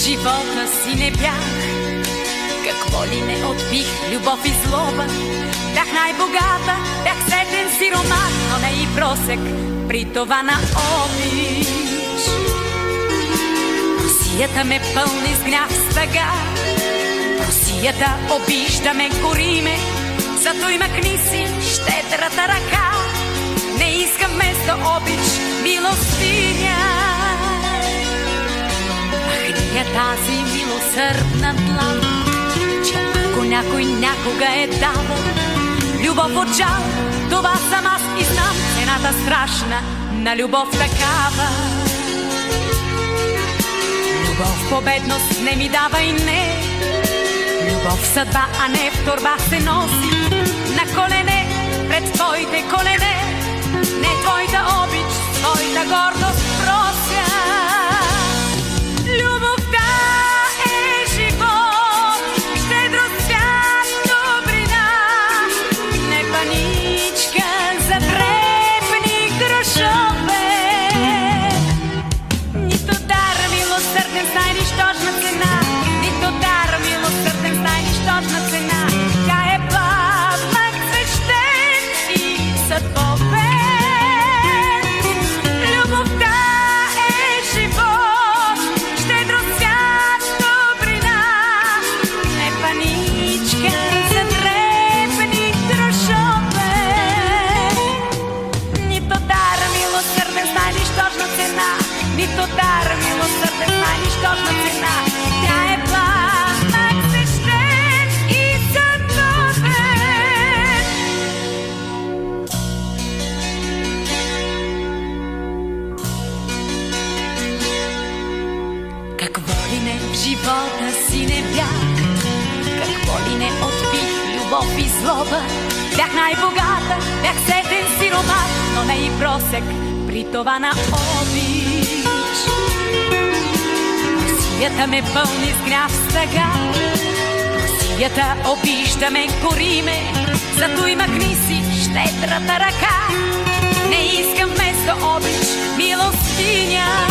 живота си не бях. Какво ли не отбих, любов и злоба. Бях най-богата, бях сетен сиромах, но не и просек, при това на обич. Русията ме пълни с гняв, стъга. Русията обижда ме, гори ме, зато и махни си щедрата ръка. Не искам вместо обич милостиня. Махни я тази милосърдна длан, че ако някой някога е давал любов от жал, това съм аз и знам цената страшна на любов такава. Любов победност не ми дава и не. Любов съдба, а не в торба се носи на колене, пред твоите колене. Не твоята обич, твоята гордост прося. Любовта е живот, щедрост, свят, добрина. Не паничка за дребни грошове. Нито дар милосърден с най-нищожна цена, нито дар милосърден с най-нищожна цена. Тя е пламък свещен и съдбовен. Любовта е живот, щедрост, свят, добрина. Не паничка за дребни грошове. Нито дар милосърден с най-нищожна цена, нито дар милосърден с най-нищожна цена. Тя е пламък свещен и съдбовен. Какво ли не в живота си не бях, какво ли не отбих, любов и злоба. Бях най-богата, бях сетен сиромах, но не и просек, при това на обич. Русията ме пълни с гняв, стъга. Русията обижда ме, гори ме, зато и махни си щедрата ръка. Не искам вместо обич милостиня.